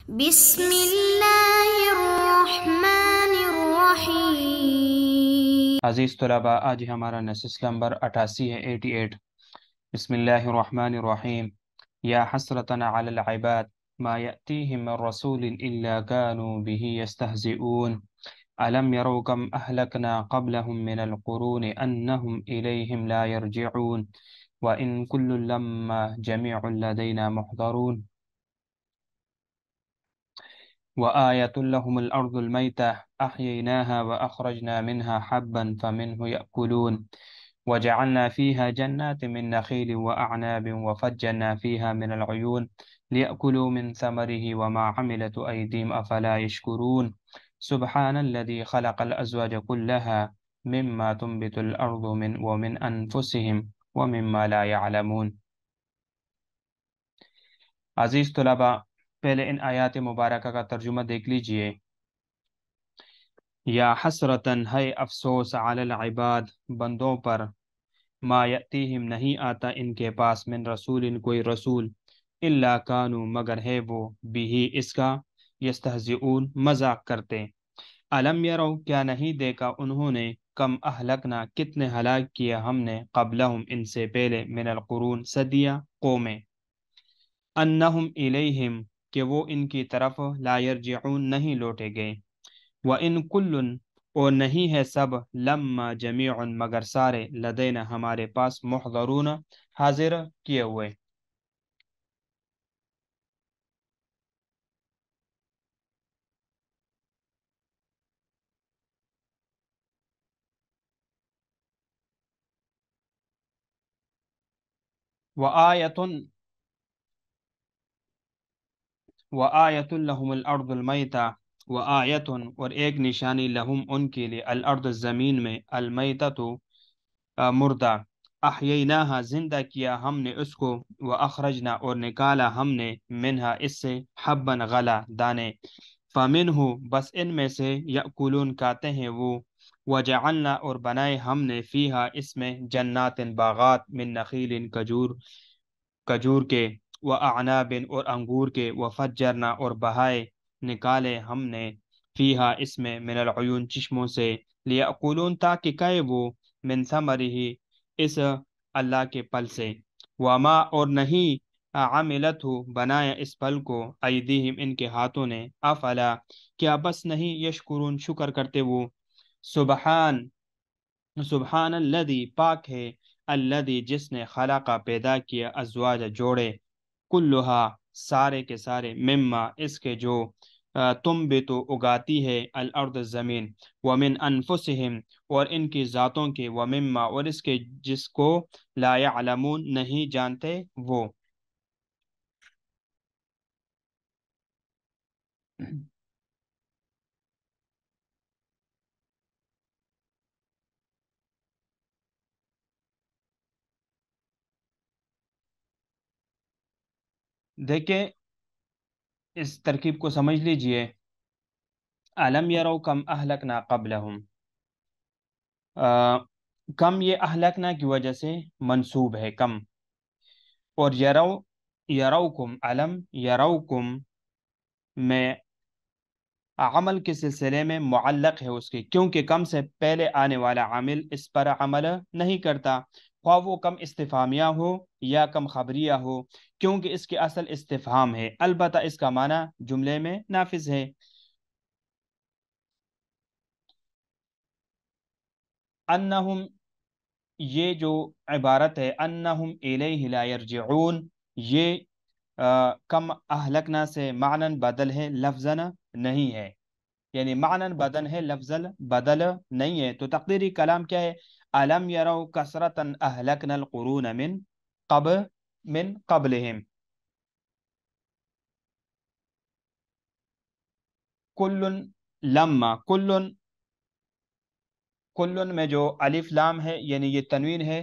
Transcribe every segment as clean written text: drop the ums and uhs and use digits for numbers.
بسم اللہ الرحمن الرحیم۔ عزیز طلباء، آج ہمارا نصیص نمبر 88 ہے، 88۔ بسم اللہ الرحمن الرحیم۔ یا حسرتن علی العباد ما یأتیہم من رسول الا كانوا به یستہزئون الم یروا کم اہلکنا قبلہم من القرون انہم الیہم لا یرجعون وان کل لما جمیع لدینا محضرون وآية لهم الأرض الميتة أحييناها وأخرجنا منها حبا فمنه يأكلون وجعلنا فيها جنات من نخيل وأعناب وفجرنا فيها من العيون ليأكلوا من ثمره وما عملت أيديهم أفلا يشكرون سبحان الذي خلق الأزواج كلها مما تنبت الأرض ومن أنفسهم ومما لا يعلمون۔ عزیز طلباء، پہلے ان آیات مبارکہ کا ترجمہ دیکھ لیجئے۔ یا حسرتن، ہے افسوس، علی العباد، بندوں پر، ما یأتیہم، نہیں آتا ان کے پاس، من رسول، کوئی رسول، الا کانوا، مگر ہے وہ، بھی اس کا، یستہزئون، مذاق کرتے۔ الم یرو، کیا نہیں دیکھا انہوں نے، کم اہلکنا، کتنے ہلاک کیا ہم نے، قبلہم، ان سے پہلے، من القرون، صدیہ، قومیں، انہم الیہم، کہ وہ ان کی طرف، لا یرجعون، نہیں لوٹے گئے، وَإِن كُلٌّ، اور نہیں ہے سب، لما جمیع، مگر سارے، لدینا، ہمارے پاس، محضرون، حاضر کیے ہوئے۔ وَآیَةٌ وَآیَةٌ لَهُمُ الْأَرْضُ الْمَيْتَةُ، وَآیَةٌ، اور ایک نشانی، لہم، ان کے لیے، الارض، زمین میں، المیتۃ، مردہ، احییناہا، زندہ کیا ہم نے اس کو، واخرجنا، اور نکالا ہم نے، منہا، اس سے، حبا، غلہ، دانے، فمنہ، بس ان میں سے، یأکلون، کھاتے ہیں وہ، وجعلنا، اور بنائے ہم نے، فیہا، اس میں، جنات، باغات، من نخیل، کجور کے، واعناب، اور انگور کے، وفجرنا، اور بہائے، نکالے ہم نے، فیہا، اس میں، من العیون، چشموں سے، لیأکلون، تاکہ کھائے وہ، من ثمرہ، اس اللہ کے پھل سے، وما، اور نہیں، عملت ہو، بنایا اس پھل کو، ایدیہم، ان کے ہاتھوں نے، افلا، کیا بس نہیں، یشکرون، شکر کرتے وہ، سبحان سبحان الذی، پاک ہے، الذی، جس نے، خلقہ، پیدا کیا، ازواج، جوڑے، کلہا، سارے کے سارے، مما، اس کے جو، تم بھی تو اگاتی ہے، الارض، زمین، ومن انفسہم، اور ان کی ذاتوں کے، ومما، اور اس کے جس کو، لا یعلمون، نہیں جانتے وہ۔ دیکھیں، اس ترکیب کو سمجھ لیجئے۔ علم یرو کم اہلکنا قبلہم، کم، یہ اہلکنا کی وجہ سے منصوب ہے، کم، اور یرو، یروکم، علم یروکم میں، عمل کے سلسلے میں معلق ہے اس کی، کیونکہ کم سے پہلے آنے والا عامل اس پر عمل نہیں کرتا، خواہ وہ کم استفہامیہ ہو یا کم خبریہ ہو، کیونکہ اس کی اصل استفہام ہے، البتہ اس کا معنی جملے میں نافذ ہے۔ انہم، یہ جو عبارت ہے، انہم الیہ لا یرجعون، یہ کم اہلکنا سے معنن بدل ہے، لفظن نہیں ہے، یعنی معنن بدل ہے، لفظ بدل نہیں ہے، تو تقدیری کلام کیا ہے؟ الم یرو کثرتا اہلکنا القرون من قبلہم، کل، لما، کل میں جو الف لام ہے، یعنی یہ تنوین ہے،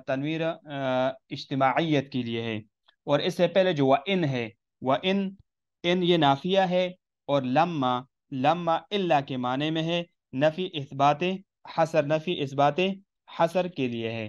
تنویر اجتماعیت کے لیے ہے، اور اس سے پہلے جو وَإِن ہے، وَإِن، ان یہ نافیہ ہے، اور لما، لما اللہ کے معنی میں ہے، نفی اثبات حصر، نفی اثبات حصر کے لیے ہے۔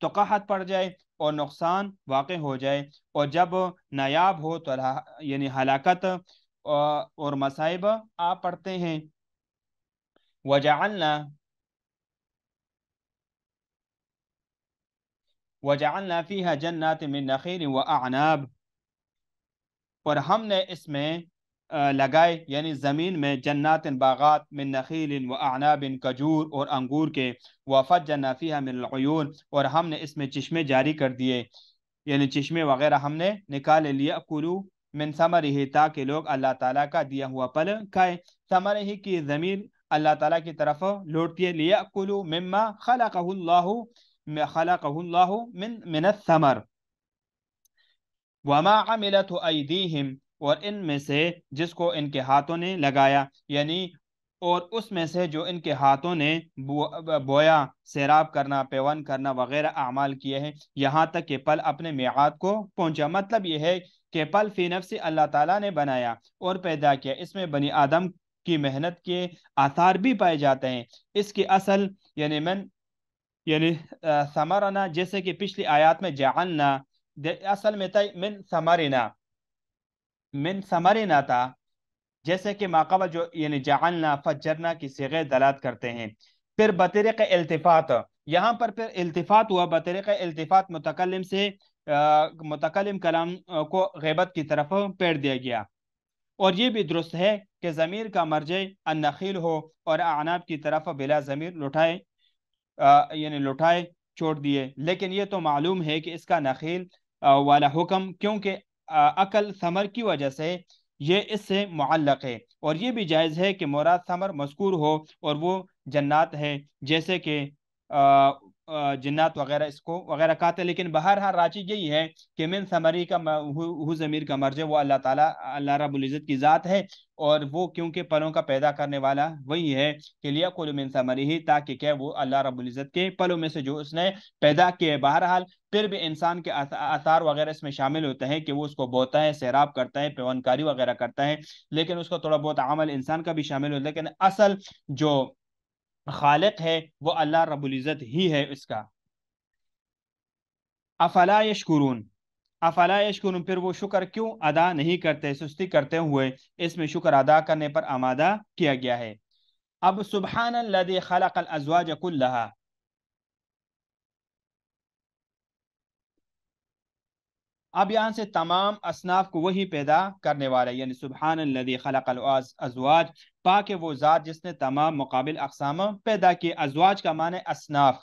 تو قحط پڑ جائے اور نقصان واقع ہو جائے، اور جب نایاب ہو تو یعنی ہلاکت اور مصائب آ پڑتے ہیں۔ وجعلنا وجعلنا فيها جنات من نخيل وأعناب، اور ہم نے اس میں لگائے یعنی زمین میں جنات باغات من نخیل و اعناب کجور اور انگور کے، وفجرنا فیہا من العیون، اور ہم نے اس میں چشمے جاری کر دیے، یعنی چشمے وغیرہ ہم نے نکالے، لیأکلوا من ثمرہ، تاکہ لوگ اللہ تعالیٰ کا دیا ہوا پھل کھائے۔ ثمرہ کی ضمیر اللہ تعالیٰ کی طرف لوٹتی ہے، لیأکلوا مما خلقہ اللہ من الثمر وما عملت ایدیہم، اور ان میں سے جس کو ان کے ہاتھوں نے لگایا، یعنی اور اس میں سے جو ان کے ہاتھوں نے بویا، سیراب کرنا، پیون کرنا وغیرہ اعمال کیے ہیں، یہاں تک کہ پل اپنے میعاد کو پہنچا۔ مطلب یہ ہے کہ پل فی نفس اللہ تعالیٰ نے بنایا اور پیدا کیا، اس میں بنی آدم کی محنت کے آثار بھی پائے جاتے ہیں۔ اس کی اصل یعنی ثمرنا، جیسے کہ پچھلی آیات میں جعلنا، اصل میں تھا من ثمرنا تھا، جیسے کہ ماقبل جو یعنی جعلنا فجرنا کی صیغے دلالت کرتے ہیں۔ پھر بطریق التفات، یہاں پر پھر التفات ہوا، بطریق التفات متکلم سے متکلم کلام کو غیبت کی طرف پھیر دیا گیا، اور یہ بھی درست ہے کہ ضمیر کا مرجع النخیل ہو اور اعناب کی طرف بلا ضمیر لٹائے یعنی لٹائے چھوڑ دیے، لیکن یہ تو معلوم ہے کہ اس کا نخیل والا حکم کیونکہ عقل ثمر کی وجہ سے یہ اس سے معلق ہے، اور یہ بھی جائز ہے کہ مراد ثمر مذکور ہو اور وہ جنات ہے، جیسے کہ جنات وغیرہ اس کو وغیرہ کہتے ہیں، لیکن بہرحال راجح یہی ہے کہ من ثمری کا ضمیر کا مرجع وہ اللہ تعالیٰ اللہ رب العزت کی ذات ہے، اور وہ کیونکہ پلوں کا پیدا کرنے والا وہی ہے کہ لیأکل من ثمرہ، تاکہ کہ وہ اللہ رب العزت کے پلوں میں سے جو اس نے پیدا کیے۔ بہرحال پھر بھی انسان کے آثار وغیرہ اس میں شامل ہوتے ہیں کہ وہ اس کو بوتا ہے، سیراب کرتا ہے، پیونکاری وغیرہ کرتا ہے، لیکن اس کو تھوڑا بہت عمل انسان کا بھی شامل ہوتا ہے، لیکن اصل جو خالق ہے وہ اللہ رب العزت ہی ہے اس کا۔ افلا یشکرون، افلا یشکرون، پھر وہ شکر کیوں ادا نہیں کرتے، سستی کرتے ہوئے اس میں شکر ادا کرنے پر آمادہ کیا گیا ہے۔ اب سبحان الذی خلق الازواج کلھا، اب یہاں سے تمام اصناف کو وہی پیدا کرنے والا ہے، یعنی سبحان الذی خلق الازواج، پاک وہ ذات جس نے تمام مقابل اقسام پیدا کی۔ ازواج کا معنی اصناف،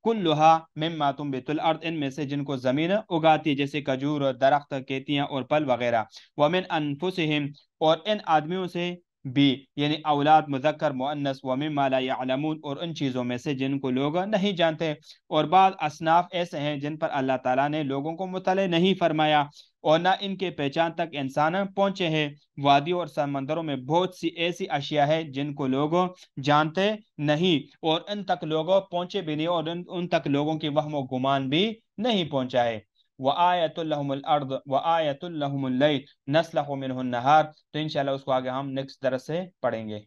کلھا مما تنبت الارض، ان میں سے جن کو زمین اگاتی ہے، جیسے کھجور اور درخت، کھیتیاں اور پھل وغیرہ، ومن انفسہم، اور ان آدمیوں سے بھی، یعنی اولاد مذکر مؤنث، ومما لا يعلمون، اور ان چیزوں میں سے جن کو لوگ نہیں جانتے، اور بعض اصناف ایسے ہیں جن پر اللہ تعالیٰ نے لوگوں کو مطلع نہیں فرمایا اور نہ ان کے پہچان تک انسان پہنچے ہیں۔ وادیوں اور سمندروں میں بہت سی ایسی اشیاء ہیں جن کو لوگ جانتے نہیں اور ان تک لوگوں پہنچے بھی نہیں، اور ان تک لوگوں کی وہم و گمان بھی نہیں پہنچا ہے۔ وَآیَةٌ لَهُمُ الْأَرْضُ وَآیَةٌ لَهُمُ اللَّيْلُ نَسْلَخُ مِنْهُ النَّهَارَ، تو انشاءاللہ اس کو آگے ہم نیکسٹ درس سے پڑھیں گے۔